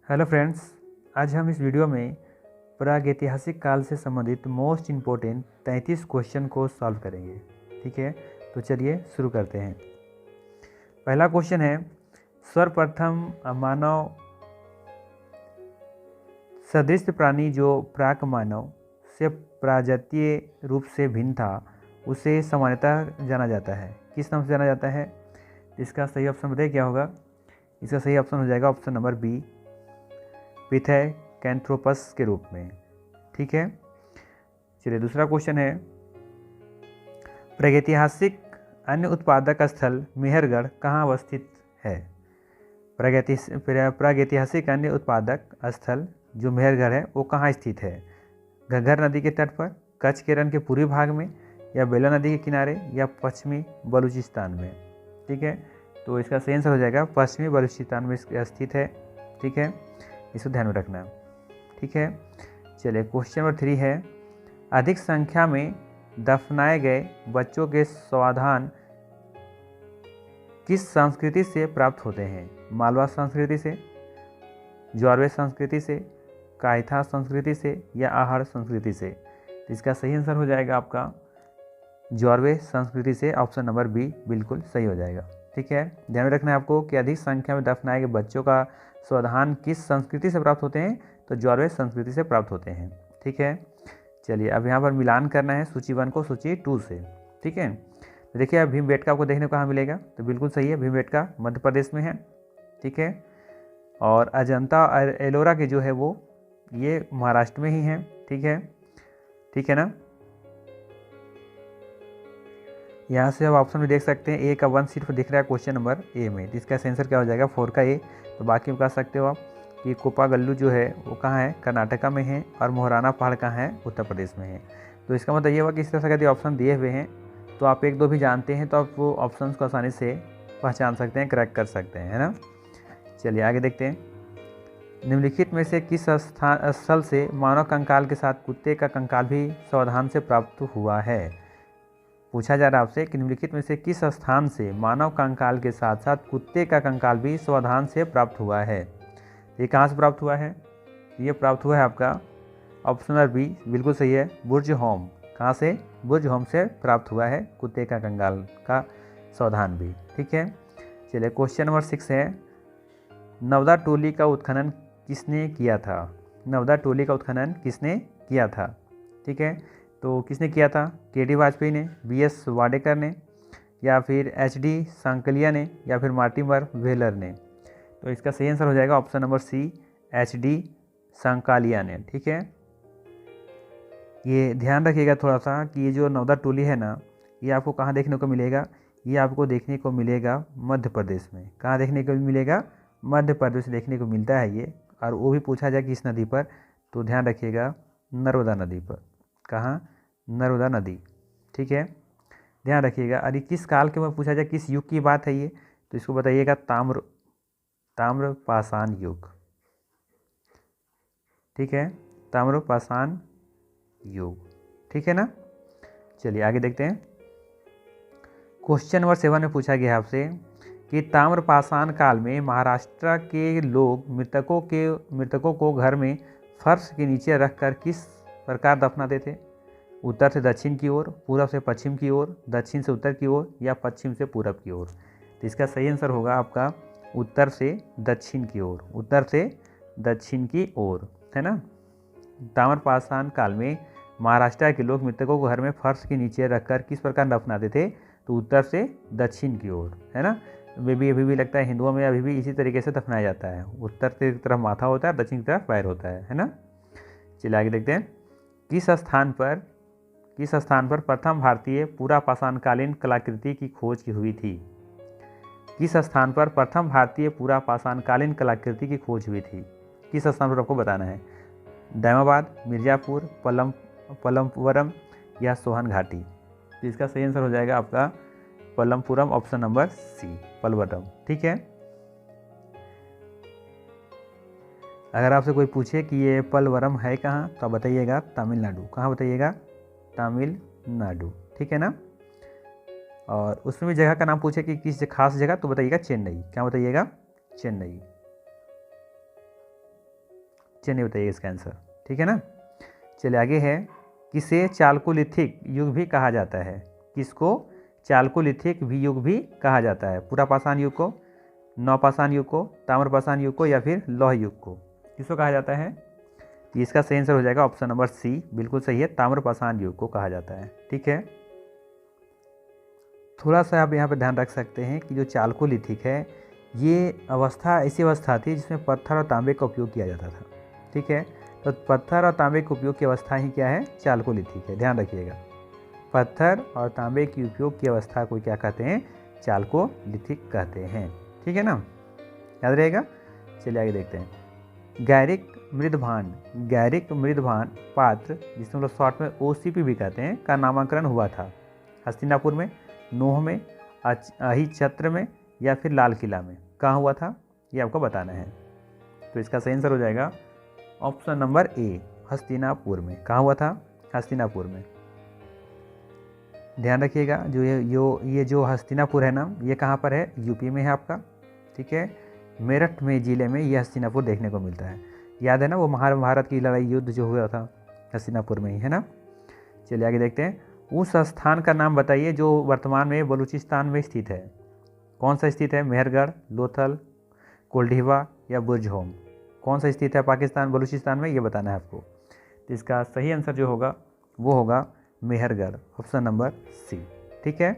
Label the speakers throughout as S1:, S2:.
S1: Hello friends, आज हम इस वीडियो में प्रागैतिहासिक काल से संबंधित मोस्ट इम्पोर्टेंट 33 क्वेश्चन को सॉल्व करेंगे। ठीक है, तो चलिए शुरू करते हैं। पहला क्वेश्चन है, सर्वप्रथम मानव सदृश प्राणी जो प्राक मानव से प्राजातीय रूप से भिन्न था, उसे सामान्यतः जाना जाता है। किस नाम से जाना जाता है? इसका सही ऑप्शन बताइए क्या होगा। इसका सही ऑप्शन हो जाएगा ऑप्शन नंबर बी, पिथेकैंथ्रोपस के रूप में। ठीक है, चलिए दूसरा क्वेश्चन है, प्रागैतिहासिक अन्य उत्पादक स्थल मेहरगढ़ कहाँ अवस्थित है? प्रागैतिहासिक अन्य उत्पादक स्थल जो मेहरगढ़ है वो कहाँ स्थित है? घग्गर नदी के तट पर, कच्छ के रण के पूर्वी भाग में, या बेला नदी के किनारे, या पश्चिमी बलूचिस्तान में? ठीक है, तो इसका सही आंसर हो जाएगा पश्चिमी बलूचिस्तान में स्थित है। ठीक है, इसको ध्यान में रखना। ठीक है, चलिए क्वेश्चन नंबर 3 है, अधिक संख्या में दफनाए गए बच्चों के स्वाधान किस संस्कृति से प्राप्त होते हैं? मालवा संस्कृति से, ज्वारवे संस्कृति से, कायथा संस्कृति से, या आहड़ संस्कृति से? तो इसका सही आंसर हो जाएगा आपका ज्वारवे संस्कृति से। ऑप्शन नंबर बी बिल्कुल सही हो जाएगा। ठीक है, ध्यान में रखना है आपको कि अधिक संख्या में दफनाए गए बच्चों का स्वाधान किस संस्कृति से प्राप्त होते हैं? तो ज्वारवे संस्कृति से प्राप्त होते हैं। ठीक है, चलिए अब यहाँ पर मिलान करना है सूची 1 को सूची 2 से। ठीक है, तो देखिए अब भीमबेटका आपको देखने को कहाँ मिलेगा? तो बिल्कुल सही है, भीमबेटका मध्य प्रदेश में है। ठीक है, और अजंता और एलोरा के जो है वो ये महाराष्ट्र में ही है। ठीक है ना। यहाँ से आप ऑप्शन में देख सकते हैं, ए का 1 सिर्फ दिख रहा है क्वेश्चन नंबर ए में। इसका आंसर क्या हो जाएगा? 4 का ए। तो बाकी में कह सकते हो आप कि कोपागल्लू जो है वो कहाँ है? कर्नाटका में है। और मोहराना पहाड़ कहाँ है? उत्तर प्रदेश में है। तो इसका मतलब ये हुआ कि इस तरह से यदि ऑप्शन दिए हुए हैं तो आप 1-2 भी जानते हैं तो आप वो ऑप्शन को आसानी से पहचान सकते हैं, क्रैक कर सकते हैं, है ना। चलिए आगे देखते हैं, निम्नलिखित में से किस स्थल से मानव कंकाल के साथ कुत्ते का कंकाल भी सावधान से प्राप्त हुआ है? पूछा जा रहा है आपसे कि निम्नलिखित में से किस स्थान से मानव कंकाल के साथ साथ कुत्ते का कंकाल भी सावधान से प्राप्त हुआ है? ये कहाँ से प्राप्त हुआ है? ये प्राप्त हुआ है आपका ऑप्शन नंबर बी बिल्कुल सही है, बुर्ज होम। कहाँ से? बुर्ज होम से प्राप्त हुआ है कुत्ते का कंकाल का सावधान भी। ठीक है, चलिए क्वेश्चन नंबर 6 है, नवदा टोली का उत्खनन किसने किया था? नवदा टोली का उत्खनन किसने किया था? ठीक है, तो किसने किया था? के.डी. वाजपेयी ने, बी.एस. वाडेकर ने, या फिर एच.डी. सांकलिया ने, या फिर मार्टिमर व्हेलर ने? तो इसका सही आंसर हो जाएगा ऑप्शन नंबर सी, एच.डी. सांकालिया ने। ठीक है, ये ध्यान रखिएगा थोड़ा सा कि ये जो नवदा टोली है ना, ये आपको कहाँ देखने को मिलेगा? ये आपको देखने को मिलेगा मध्य प्रदेश में। कहाँ देखने को मिलेगा? मध्य प्रदेश देखने को मिलता है ये। और वो भी पूछा जाए किस नदी पर, तो ध्यान रखिएगा नर्मदा नदी पर। कहाँ? नर्मदा नदी। ठीक है, ध्यान रखिएगा। अरे किस काल के में पूछा जाए, किस युग की बात है ये, तो इसको बताइएगा ताम्रपाषाण युग। ठीक है, ताम्रपाषाण युग। ठीक है ना। चलिए आगे देखते हैं, क्वेश्चन नंबर 7 में पूछा गया है आपसे कि ताम्रपाषाण काल में महाराष्ट्र के लोग मृतकों को घर में फर्श के नीचे रखकर किस प्रकार दफनाते थे? उत्तर से दक्षिण की ओर, पूरब से पश्चिम की ओर, दक्षिण से उत्तर की ओर, या पश्चिम से पूरब की ओर? तो इसका सही आंसर होगा आपका उत्तर से दक्षिण की ओर। उत्तर से दक्षिण की ओर, है ना। ताम्रपाषाण काल में महाराष्ट्र के लोग मृतकों को घर में फर्श के नीचे रखकर किस प्रकार दफनाते थे? तो उत्तर से दक्षिण की ओर, है ना। अभी भी लगता है हिंदुओं में अभी भी इसी तरीके से दफनाया जाता है। उत्तर की तरफ माथा होता है, दक्षिण की तरफ पैर होता है ना। चलिए आगे देखते हैं, किस स्थान पर प्रथम भारतीय पूरा पाषाणकालीन कलाकृति की खोज हुई थी? किस स्थान पर प्रथम भारतीय पूरा पाषाणकालीन कलाकृति की खोज हुई थी? किस स्थान पर आपको बताना है? दैमाबाद, मिर्जापुर, पलमपुरम, या सोहन घाटी? तो इसका सही आंसर हो जाएगा आपका पलमपुरम, ऑप्शन नंबर सी, पलवरम। ठीक है, अगर आपसे कोई पूछे कि ये पलवरम है कहाँ, तो आप बताइएगा तमिलनाडु। कहाँ बताइएगा? तमिलनाडु। ठीक है ना। और उसमें भी जगह का नाम पूछे कि किस खास जगह, तो बताइएगा चेन्नई। क्या बताइएगा? चेन्नई। चलिए बताइए इसका आंसर, ठीक है ना। चलिए आगे है, किसे चालकोलिथिक युग भी कहा जाता है? किसको चालकोलिथिक युग भी कहा जाता है? पुरापाषाण युग को, नवपाषाण युग को, ताम्रपाषाण युग को, या फिर लौह युग को? किसको कहा जाता है? इसका सही आंसर हो जाएगा ऑप्शन नंबर सी, बिल्कुल सही है, ताम्रपाषाण युग को कहा जाता है, ठीक है। थोड़ा सा आप यहाँ पर ध्यान रख सकते हैं कि जो चालकोलिथिक है ये अवस्था ऐसी अवस्था थी जिसमें पत्थर और तांबे का उपयोग किया जाता था, ठीक है। तो पत्थर और तांबे के उपयोग की अवस्था ही क्या है? चालकोलिथिक है, ध्यान रखिएगा। पत्थर और तांबे के उपयोग की अवस्था को क्या कहते हैं? चालकोलिथिक कहते हैं, ठीक है ना, याद रहेगा। चलिए आगे देखते हैं। गैरिक मृदभान पात्र, जिसमें लोग शॉर्ट में OCP भी कहते हैं, का नामांकन हुआ था हस्तिनापुर में, नूह में, अहिछत्र में, या फिर लाल किला में? कहाँ हुआ था ये आपको बताना है। तो इसका सही आंसर हो जाएगा ऑप्शन नंबर ए, हस्तिनापुर में। कहाँ हुआ था? हस्तिनापुर में। ध्यान रखिएगा, ये जो हस्तिनापुर है ना, ये कहाँ पर है? यूपी में है आपका, ठीक है। मेरठ में ज़िले में ये हस्तिनापुर देखने को मिलता है। याद है ना वो महाभारत की लड़ाई युद्ध जो हुआ था, हस्तिनापुर में ही, है ना। चलिए आगे देखते हैं। उस स्थान का नाम बताइए जो वर्तमान में बलूचिस्तान में स्थित है। कौन सा स्थित है? मेहरगढ़, लोथल, कोल्ढिवा, या बुरजहोम? कौन सा स्थित है पाकिस्तान बलूचिस्तान में, ये बताना है आपको। तो इसका सही आंसर जो होगा वो होगा मेहरगढ़, ऑप्शन नंबर सी, ठीक है।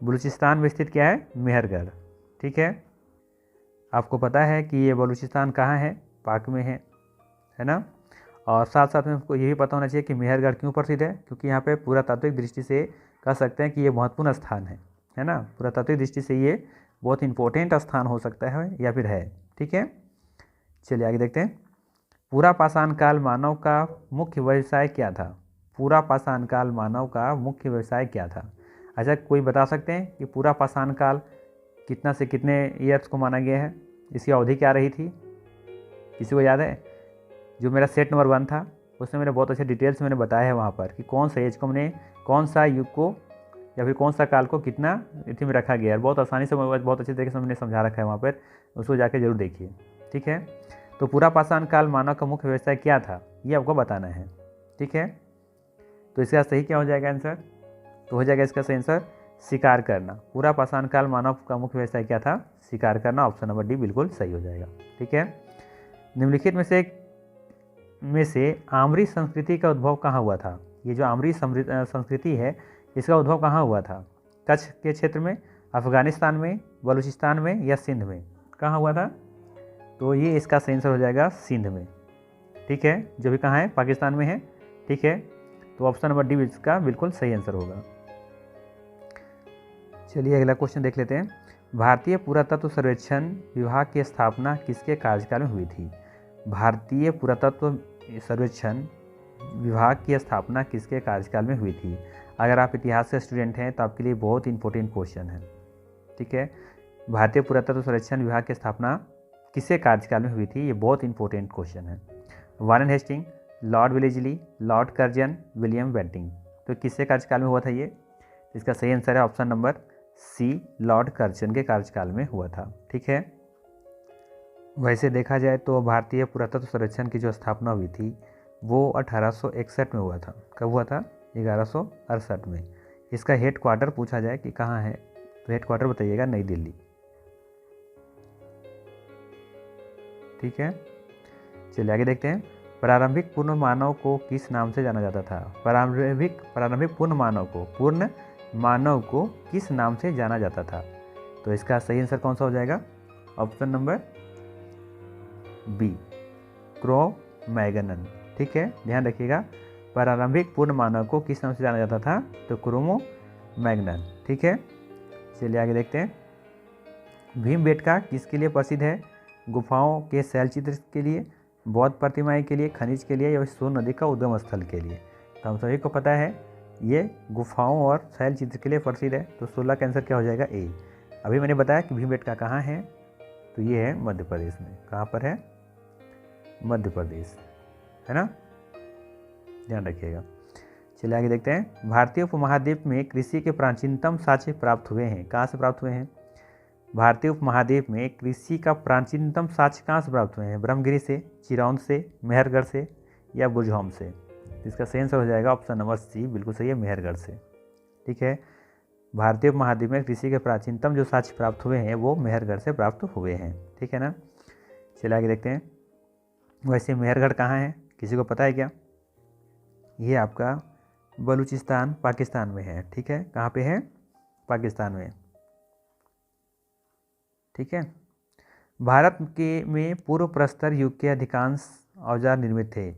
S1: बलूचिस्तान में स्थित क्या है? मेहरगढ़, ठीक है। आपको पता है कि ये बलूचिस्तान कहाँ है? पाक में है ना। और साथ साथ में आपको ये भी पता होना चाहिए कि मेहरगढ़ क्यों प्रसिद्ध है, क्योंकि यहाँ पे पुरातात्विक दृष्टि से कह सकते हैं कि ये महत्वपूर्ण स्थान है ना। पुरातात्विक दृष्टि से ये बहुत इंपॉर्टेंट स्थान हो सकता है या फिर है, ठीक है। चलिए आगे देखते हैं। पुरापाषाण काल मानव का मुख्य व्यवसाय क्या था? पुरापाषाण काल मानव का मुख्य व्यवसाय क्या था? अच्छा, कोई बता सकते हैं कि पुरापाषाण काल कितना से कितने ईयर्स को माना गया है? इसकी अवधि क्या रही थी? किसी को याद है? जो मेरा सेट नंबर 1 था उसमें मैंने बहुत अच्छे डिटेल्स मैंने बताया है वहाँ पर कि कौन सा एज को हमने, कौन सा युग को या फिर कौन सा काल को कितना इति में रखा गया है। बहुत आसानी से, बहुत अच्छे तरीके से हमने समझा रखा है वहाँ पर, उसको जाके जरूर देखिए, ठीक है। तो पुरापाषाण काल मानव का मुख्य व्यवसाय क्या था ये आपको बताना है, ठीक है। तो इसका सही क्या हो जाएगा आंसर? तो हो जाएगा इसका सही आंसर शिकार करना। पुरापाषाण काल मानव का मुख्य व्यवसाय क्या था? शिकार करना, ऑप्शन नंबर डी बिल्कुल सही हो जाएगा, ठीक है। निम्नलिखित में से आम्री संस्कृति का उद्भव कहाँ हुआ था? ये जो आम्री संस्कृति है इसका उद्भव कहाँ हुआ था? कच्छ के क्षेत्र में, अफगानिस्तान में, बलूचिस्तान में, या सिंध में? कहाँ हुआ था? तो ये इसका सही आंसर हो जाएगा सिंध में, ठीक है, जो भी कहाँ है? पाकिस्तान में है, ठीक है। तो ऑप्शन नंबर डी इसका बिल्कुल सही आंसर होगा। चलिए अगला क्वेश्चन देख लेते हैं। भारतीय पुरातत्व सर्वेक्षण विभाग की स्थापना किसके कार्यकाल में हुई थी? भारतीय पुरातत्व सर्वेक्षण विभाग की स्थापना किसके कार्यकाल में हुई थी? अगर आप इतिहास के स्टूडेंट हैं तो आपके लिए बहुत इंपॉर्टेंट क्वेश्चन है, ठीक है। भारतीय पुरातत्व सर्वेक्षण विभाग की स्थापना किसके कार्यकाल में हुई थी? ये बहुत इंपॉर्टेंट क्वेश्चन है। Warren Hasting, Lord Wellesley, Lord Curzon, William Bentinck? तो किसके कार्यकाल में हुआ था ये? इसका सही आंसर है option number C, Lord Curzon के कार्यकाल में हुआ था, ठीक है। वैसे देखा जाए तो भारतीय पुरातत्व सर्वेक्षण की जो स्थापना हुई थी वो 1861 में हुआ था। कब हुआ था? 1168 में। इसका हेड क्वार्टर पूछा जाए कि कहाँ है तो हेड क्वार्टर बताइएगा नई दिल्ली, ठीक है। चलिए आगे देखते हैं। प्रारंभिक पूर्ण मानव को किस नाम से जाना जाता था? प्रारंभिक पूर्ण मानव को किस नाम से जाना जाता था? तो इसका सही आंसर कौन सा हो जाएगा? ऑप्शन नंबर बी, क्रो-मैग्नन, ठीक है। ध्यान रखिएगा, प्रारंभिक पूर्ण मानव को किस नाम से जाना जाता था? तो क्रोमो-मैग्नन, ठीक है। चलिए आगे देखते हैं। भीमबेटका किसके लिए प्रसिद्ध है? गुफाओं के शैलचित्र के लिए, बौद्ध प्रतिमाएं के लिए, खनिज के लिए, या सोन नदी का उद्गम स्थल के लिए? तो हम सभी को पता है ये गुफाओं और शैलचित्र के लिए प्रसिद्ध है। तो 16 का आंसर क्या हो जाएगा? ए। अभी मैंने बताया कि भीमबेटका कहाँ है, तो ये है मध्य प्रदेश में। कहाँ पर है? मध्य प्रदेश, है ना, ध्यान रखिएगा। चलिए आगे देखते हैं। भारतीय उपमहाद्वीप में कृषि के प्राचीनतम साक्ष्य प्राप्त हुए हैं। कहाँ से प्राप्त हुए हैं? भारतीय उपमहाद्वीप में कृषि का प्राचीनतम साक्ष्य कहाँ से प्राप्त हुए हैं? ब्रह्मगिरी से, चिरौंद से, मेहरगढ़ से या बुरझौम से? इसका सही आंसर हो जाएगा ऑप्शन नंबर सी, बिल्कुल सही है, मेहरगढ़ से। ठीक है, भारतीय उपमहाद्वीप में कृषि के प्राचीनतम जो साक्ष्य प्राप्त हुए हैं वो मेहरगढ़ से प्राप्त हुए हैं। ठीक है ना, चलिए आगे देखते हैं। वैसे मेहरगढ़ कहाँ है, किसी को पता है क्या? ये आपका बलूचिस्तान पाकिस्तान में है। ठीक है, कहाँ पे है? पाकिस्तान में। ठीक है, भारत के में पूर्व प्रस्तर युग के अधिकांश औजार निर्मित थे।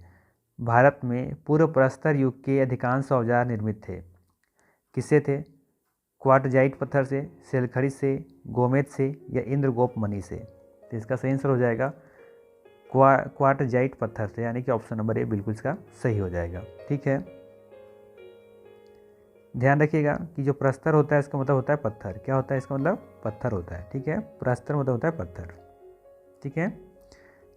S1: भारत में पूर्व प्रस्तर युग के अधिकांश औजार निर्मित थे। किससे थे? क्वार्टजाइट पत्थर से, सेलखड़ी से, गोमेद से या इंद्रगोप मणि से? तो इसका सही आंसर हो जाएगा क्वार्टजाइट पत्थर से, यानी कि ऑप्शन नंबर ए बिल्कुल इसका सही हो जाएगा। ठीक है, ध्यान रखिएगा कि जो प्रस्तर होता है इसका मतलब होता है पत्थर। क्या होता है इसका मतलब? पत्थर होता है। ठीक है, प्रस्तर मतलब होता है पत्थर। ठीक है,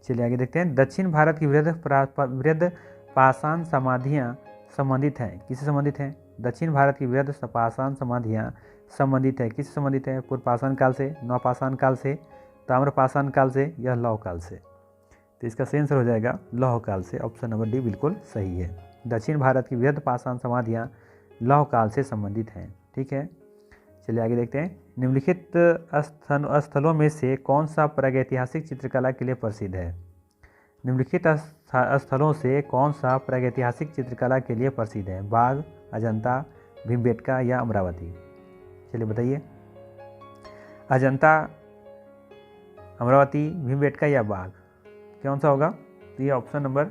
S1: चलिए आगे देखते हैं। दक्षिण भारत की वृहद पाषाण समाधियाँ संबंधित हैं, किससे संबंधित हैं? दक्षिण भारत की वृहद पाषाण समाधियाँ संबंधित है, किससे संबंधित है? पूर्व पाषाण काल से, नवपाषाण काल से, ताम्र पाषाण काल से या लौह काल से? तो इसका सही आंसर हो जाएगा लौह काल से, ऑप्शन नंबर डी बिल्कुल सही है। दक्षिण भारत की वृहद पाषाण समाधियाँ लौह काल से संबंधित हैं। ठीक है, चलिए आगे देखते हैं। निम्नलिखित स्थलों में से कौन सा प्रागैतिहासिक चित्रकला के लिए प्रसिद्ध है? निम्नलिखित स्थलों से कौन सा प्रागैतिहासिक चित्रकला के लिए प्रसिद्ध है? बाघ, अजंता, भीमबेटका या अमरावती? चलिए बताइए, अजंता, अमरावती, भीमबेटका या बाघ, कौन सा होगा? तो ये ऑप्शन नंबर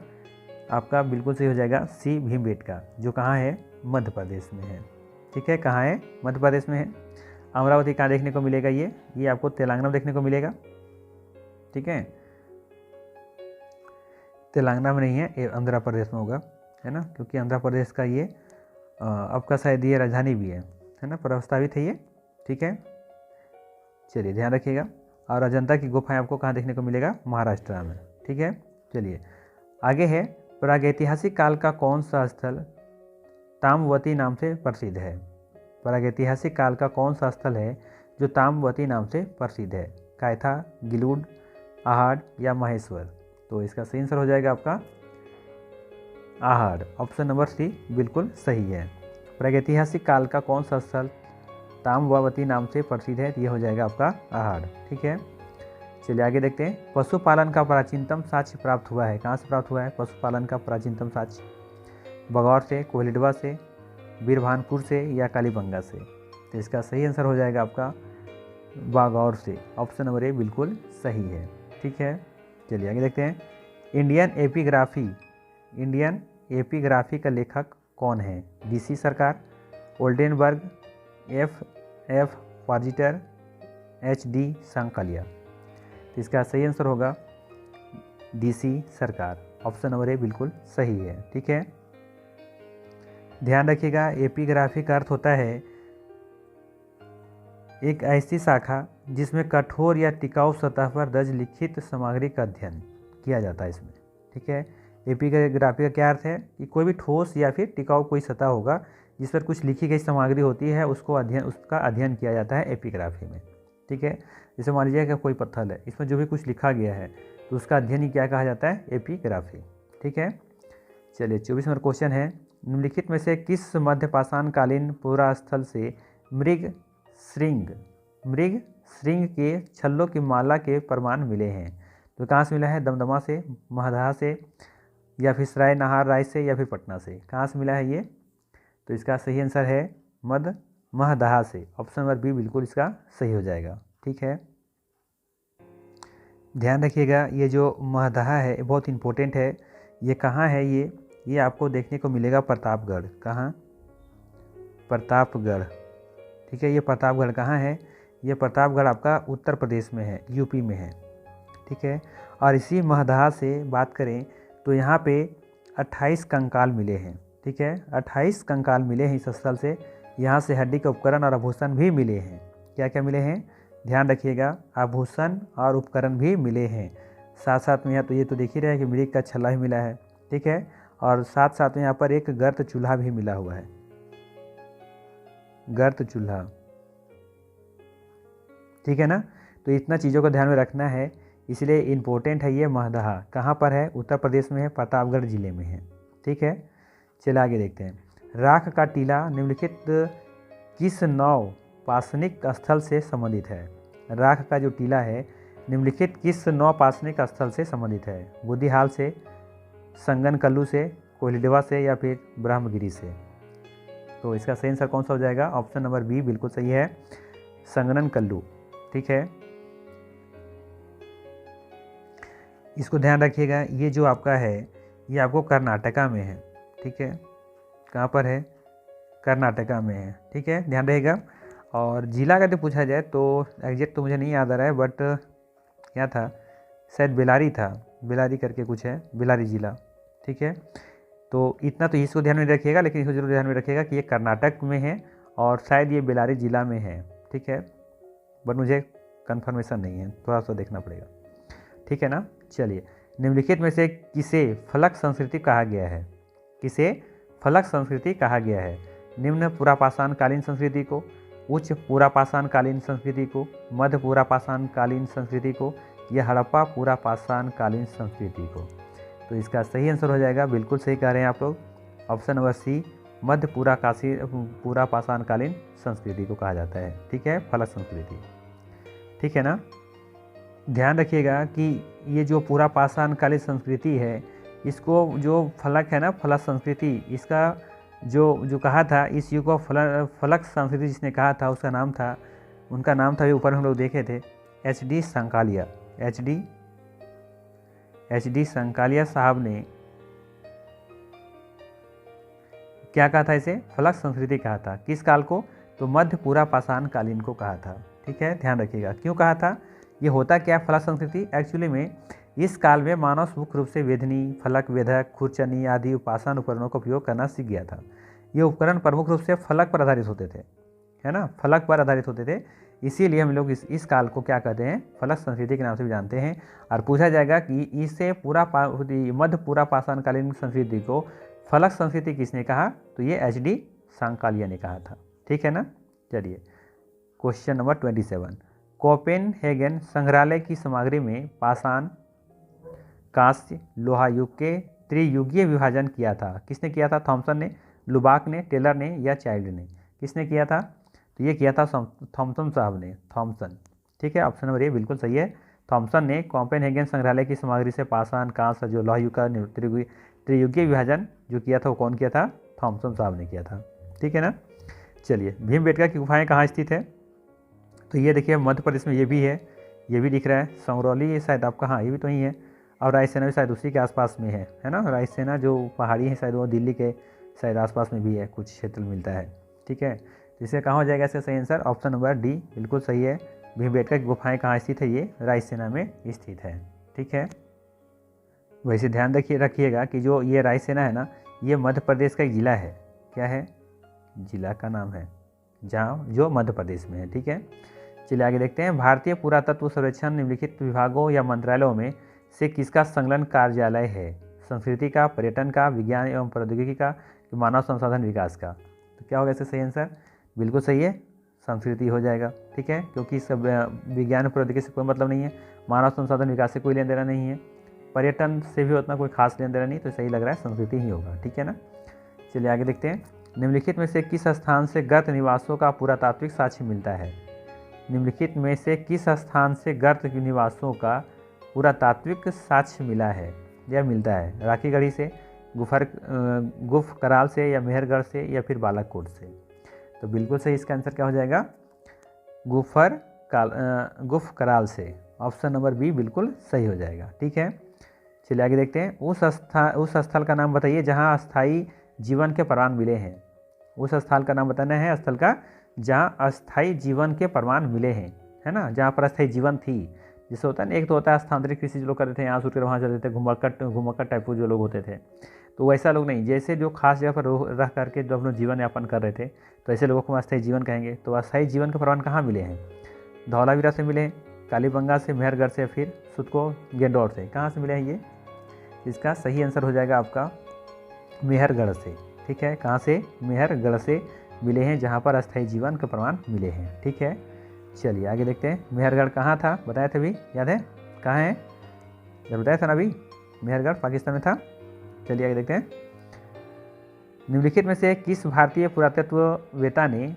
S1: आपका बिल्कुल सही हो जाएगा सी, भीमबेटका, जो कहाँ है? मध्य प्रदेश में है। ठीक है, कहाँ है? मध्य प्रदेश में है। अमरावती कहाँ देखने को मिलेगा? ये आपको तेलंगाना में देखने को मिलेगा। ठीक है, तेलंगाना में नहीं है, ये आंध्र प्रदेश में होगा, है ना, क्योंकि आंध्र प्रदेश का ये आपका शायद ये राजधानी भी है ना, प्रस्तावित है ये। ठीक है, चलिए ध्यान रखिएगा। और अजंता की गुफाएं आपको कहाँ देखने को मिलेगा? महाराष्ट्र में। ठीक है, चलिए आगे है। प्रागैतिहासिक काल का कौन सा स्थल ताम्रवती नाम से प्रसिद्ध है? प्रागैतिहासिक काल का कौन सा स्थल है जो ताम्रवती नाम से प्रसिद्ध है? कायथा, गिलूड, आहड़ या महेश्वर? तो इसका सही आंसर हो जाएगा आपका आहड़, ऑप्शन नंबर सी बिल्कुल सही है। प्रागैतिहासिक काल का कौन सा स्थल ताम्रवती नाम से प्रसिद्ध है? ये हो जाएगा आपका आहड़। ठीक है, चलिए आगे देखते हैं। पशुपालन का प्राचीनतम साक्ष्य प्राप्त हुआ है, कहाँ से प्राप्त हुआ है पशुपालन का प्राचीनतम साक्ष्य? बगौर से, कोहलिडवा से, बीरभानपुर से या कालीबंगा से? तो इसका सही आंसर हो जाएगा आपका बागौर से, ऑप्शन नंबर ए बिल्कुल सही है। ठीक है, चलिए आगे देखते हैं। इंडियन एपिग्राफी का लेखक कौन है? DC सरकार, ओल्डेनबर्ग, F पार्जिटर, HD सांकालिया? तो इसका सही आंसर होगा DC सरकार, ऑप्शन नंबर ए बिल्कुल सही है। ठीक है, ध्यान रखिएगा, एपिग्राफी का अर्थ होता है एक ऐसी शाखा जिसमें कठोर या टिकाऊ सतह पर दर्ज लिखित सामग्री का अध्ययन किया जाता है इसमें। ठीक है, एपिग्राफी का क्या अर्थ है कि कोई भी ठोस या फिर टिकाऊ कोई सतह होगा जिस पर कुछ लिखी गई सामग्री होती है, उसका अध्ययन किया जाता है एपिग्राफी में। ठीक है, जैसे मान लीजिए कि कोई पत्थर है, इसमें जो भी कुछ लिखा गया है तो उसका अध्ययन ही क्या कहा जाता है? एपिग्राफी। ठीक है, चलिए 24 नंबर क्वेश्चन है। निम्नलिखित में से किस मध्य पाषाणकालीन पुरास्थल से मृग श्रृंग के छल्लों की माला के प्रमाण मिले हैं? तो कहाँ से मिला है? दमदमा से, महदहा से या फिर सराय नहार राय से या फिर पटना से? कहाँ से मिला है ये? तो इसका सही आंसर है महदहा से, ऑप्शन नंबर बी बिल्कुल इसका सही हो जाएगा। ठीक है, ध्यान रखिएगा, ये जो महदहा है बहुत इंपॉर्टेंट है। ये कहाँ है? ये आपको देखने को मिलेगा प्रतापगढ़। कहाँ? प्रतापगढ़। ठीक है, ये प्रतापगढ़ कहाँ है? ये प्रतापगढ़ आपका उत्तर प्रदेश में है, यूपी में है। ठीक है, और इसी महदहा से बात करें तो यहाँ पे 28 कंकाल मिले हैं। ठीक है, 28 कंकाल मिले हैं इस स्थल से। यहाँ से हड्डी के उपकरण और आभूषण भी मिले हैं। क्या क्या मिले हैं? ध्यान रखिएगा, आभूषण और उपकरण भी मिले हैं। साथ साथ में यहाँ तो ये तो देख ही रहे हैं कि मृग का छल्ला भी मिला है। ठीक है, और साथ साथ में यहाँ पर एक गर्त चूल्हा भी मिला हुआ है, गर्त चूल्हा। ठीक है ना, तो इतना चीज़ों को ध्यान में रखना है, इसलिए इम्पोर्टेंट है ये महदहा। कहाँ पर है? उत्तर प्रदेश में है, प्रतापगढ़ जिले में है। ठीक है, चलिए आगे देखते हैं। राख का टीला निम्नलिखित किस नौ पाषाणिक स्थल से संबंधित है? राख का जो टीला है निम्नलिखित किस नौ पाषाणिक स्थल से संबंधित है? बुद्धिहाल से, संगनकल्लू से, कोयलिडवा से या फिर ब्रह्मगिरी से? तो इसका सही आंसर कौन सा हो जाएगा? ऑप्शन नंबर बी बिल्कुल सही है, संगनकल्लू। ठीक है, इसको ध्यान रखिएगा, ये जो आपका है ये आपको कर्नाटका में है। ठीक है, कहाँ पर है? कर्नाटका में है। ठीक है, ध्यान रहेगा। और जिला का तो पूछा जाए तो एग्जैक्ट तो मुझे नहीं याद आ रहा है, बट क्या था, शायद बेलारी था, बेलारी करके कुछ है, बेलारी जिला। ठीक है, तो इतना तो इसको ध्यान में रखिएगा, लेकिन इसको जरूर ध्यान में रखिएगा कि ये कर्नाटक में है और शायद ये बेलारी जिला में है। ठीक है, बट मुझे कंफर्मेशन नहीं है, थोड़ा सा देखना पड़ेगा। ठीक है ना। चलिए, निम्नलिखित में से किसे फलक संस्कृति कहा गया है? किसे फलक संस्कृति कहा गया है? निम्न पुरापाषाण कालीन संस्कृति को, उच्च पुरापाषाण कालीन संस्कृति को, मध्य पुरापाषाण कालीन संस्कृति को या हड़प्पा पुरापाषाण कालीन संस्कृति को? तो इसका सही आंसर हो जाएगा, बिल्कुल सही कह रहे हैं आप लोग, ऑप्शन नंबर सी, मध्य पुरापाषाण कालीन संस्कृति को कहा जाता है। ठीक है, फलक संस्कृति। ठीक है ना। ध्यान रखिएगा कि ये जो पुरापाषाण कालीन संस्कृति है, इसको जो फलक है ना, फलक संस्कृति, इसका जो कहा था, इस युग को फलक संस्कृति जिसने कहा था उसका नाम था, उनका नाम था, ऊपर हम लोग देखे थे, HD संकालिया। HD संकालिया साहब ने क्या कहा था? इसे फलक संस्कृति कहा था। किस काल को? तो मध्य पुरापाषाण कालीन को कहा था। ठीक है, ध्यान रखिएगा। क्यों कहा था? ये होता क्या फलक संस्कृति? एक्चुअली में इस काल में मानव मुख्य रूप से वेदनी, फलक, वेधक, खुरचनी आदि उपासना उपकरणों का उपयोग करना सीख गया था। ये उपकरण प्रमुख रूप से फलक पर आधारित होते थे, है ना, फलक पर आधारित होते थे। इसीलिए हम लोग इस काल को क्या कहते हैं? फलक संस्कृति के नाम से भी जानते हैं। और पूछा जाएगा कि इससे मध्य पुरापाषाण कालीन संस्कृति को फलक संस्कृति किसने कहा? तो ये HD संकालिया ने कहा था। ठीक है ना। चलिए, क्वेश्चन नंबर 27। कोपेनहेगन संग्रहालय की सामग्री में पाषाण, कांस्य, लोहा युग के त्रियुगीय विभाजन किया था। किसने किया था? थॉमसन ने, लुबाक ने, टेलर ने या चाइल्ड ने? किसने किया था? तो ये किया था थॉमसन साहब ने, थॉमसन। ठीक है, ऑप्शन नंबर ए बिल्कुल सही है, थॉमसन ने कोपेनहेगन संग्रहालय की सामग्री से पाषाण, कांस्य, जो लोहा युग का त्रियुगीय विभाजन जो किया था वो कौन किया था? थॉमसन साहब ने किया था। ठीक है ना। चलिए, भीमबेटका की गुफाएं कहाँ स्थित है? तो ये देखिए मध्य प्रदेश में ये भी है, ये भी दिख रहा है। संगरौली ये शायद आपका, हाँ ये भी तो ही है। और रायसेना भी शायद उसी के आसपास में है ना। रायसेना जो पहाड़ी है शायद वो दिल्ली के शायद आसपास में भी है, कुछ क्षेत्र मिलता है। ठीक है, तो इससे कहाँ हो जाएगा इसका सही आंसर? ऑप्शन नंबर डी बिल्कुल सही है। भीमबेटका की गुफाएं कहाँ स्थित है? ये रायसेना में स्थित है। ठीक है, वैसे ध्यान रखिएगा कि जो ये रायसेना है ना, ये मध्य प्रदेश का एक जिला है। क्या है? जिला का नाम है, जहाँ जो मध्य प्रदेश में है। ठीक है, चलिए आगे देखते हैं। भारतीय पुरातत्व सर्वेक्षण निम्नलिखित विभागों या मंत्रालयों में से किसका संलग्न कार्यालय है? संस्कृति का, पर्यटन का, विज्ञान एवं प्रौद्योगिकी का, मानव संसाधन विकास का? तो क्या होगा इसका सही आंसर? बिल्कुल सही है, संस्कृति हो जाएगा। ठीक है, क्योंकि सब विज्ञान प्रौद्योगिकी से कोई मतलब नहीं है, मानव संसाधन विकास से कोई लेन देना नहीं है, पर्यटन से भी उतना कोई खास लेन देना नहीं, तो सही लग रहा है संस्कृति ही होगा। ठीक है ना। चलिए आगे देखते हैं। निम्नलिखित में से किस स्थान से गर्त निवासों का पुरातात्विक साक्ष्य मिलता है? निम्नलिखित में से किस स्थान से गर्त निवासों का पुरातात्विक साक्ष्य मिला है या मिलता है? राखीगढ़ी से, गुफ कराल से या मेहरगढ़ से या फिर बालाकोट से? तो बिल्कुल सही इसका आंसर क्या हो जाएगा? गुफ कराल से, ऑप्शन नंबर बी बिल्कुल सही हो जाएगा। ठीक है, चलिए आगे देखते हैं। उस स्थल का नाम बताइए जहाँ अस्थायी जीवन के प्रमाण मिले हैं। उस स्थल का नाम बताना है, स्थल का जहाँ अस्थायी जीवन के प्रमाण मिले हैं, है ना, जहाँ पर अस्थायी जीवन थी। जैसे होता है ना, एक तो होता है स्थानांतरित कृषि जो लोग करते थे, यहाँ से उठकर वहाँ चलते थे, घुमक्कड़ टाइप जो लोग होते थे, तो वैसा लोग नहीं, जैसे जो खास जगह पर रह करके जो अपना जीवन यापन कर रहे थे, तो ऐसे लोगों को हम अस्थायी जीवन कहेंगे। तो अस्थायी जीवन के प्रमाण कहाँ मिले हैं? धौलावीरा से मिले हैं, कालीबंगा से, मेहरगढ़ से, फिर सुतको गेंदौर से। कहाँ से मिले हैं ये? इसका सही आंसर हो जाएगा आपका मेहरगढ़ से। ठीक है, कहाँ से? मेहरगढ़ से मिले हैं, जहाँ पर अस्थायी जीवन के प्रमाण मिले हैं। ठीक है, चलिए आगे देखते हैं, मेहरगढ़ कहाँ था, बताया था अभी, याद है कहाँ है, जब बताया था ना अभी, मेहरगढ़ पाकिस्तान में था। चलिए आगे देखते हैं, निम्नलिखित में से किस भारतीय पुरातत्ववेत्ता ने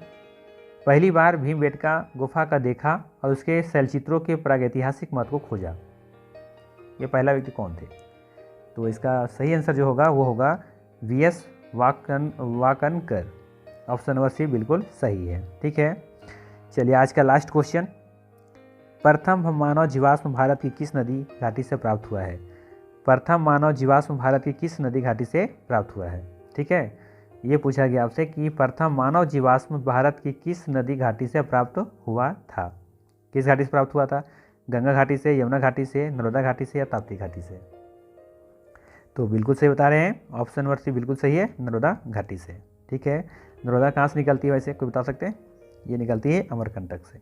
S1: पहली बार भीमबेटका गुफा का देखा और उसके शैलचित्रों के प्रागैतिहासिक महत्व को खोजा? ये पहला व्यक्ति कौन थे? तो इसका सही आंसर जो होगा वो होगा वीएस वाकनकर। ऑप्शन नंबर सी बिल्कुल सही है। ठीक है, चलिए आज का लास्ट क्वेश्चन, प्रथम मानव जीवाश्म भारत की किस नदी घाटी से प्राप्त हुआ है? प्रथम मानव जीवाश्म भारत की किस नदी घाटी से प्राप्त हुआ है? ठीक है, ये पूछा गया आपसे कि प्रथम मानव जीवाश्म भारत की किस नदी घाटी से प्राप्त हुआ था। किस घाटी से प्राप्त हुआ था? गंगा घाटी से, यमुना घाटी से, नर्मदा घाटी से या ताप्ती घाटी से? तो बिल्कुल सही बता रहे हैं, ऑप्शन नंबर सी बिल्कुल सही है, नर्मदा घाटी से। ठीक है, नर्मदा कहाँ से निकलती है वैसे कोई बता सकते हैं? ये निकलती है अमरकंटक से।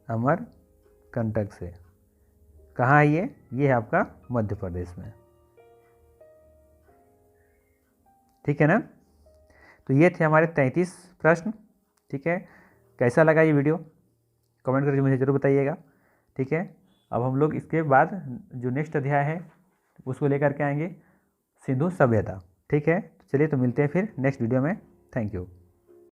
S1: अमरकंटक से कहाँ है ये? है आपका मध्य प्रदेश में। ठीक है ना, तो ये थे हमारे 33 प्रश्न। ठीक है, कैसा लगा ये वीडियो कमेंट करके मुझे ज़रूर बताइएगा। ठीक है, अब हम लोग इसके बाद जो नेक्स्ट अध्याय है उसको लेकर के आएंगे, सिंधु सभ्यता। ठीक है, चलिए तो मिलते हैं फिर नेक्स्ट वीडियो में। Thank you.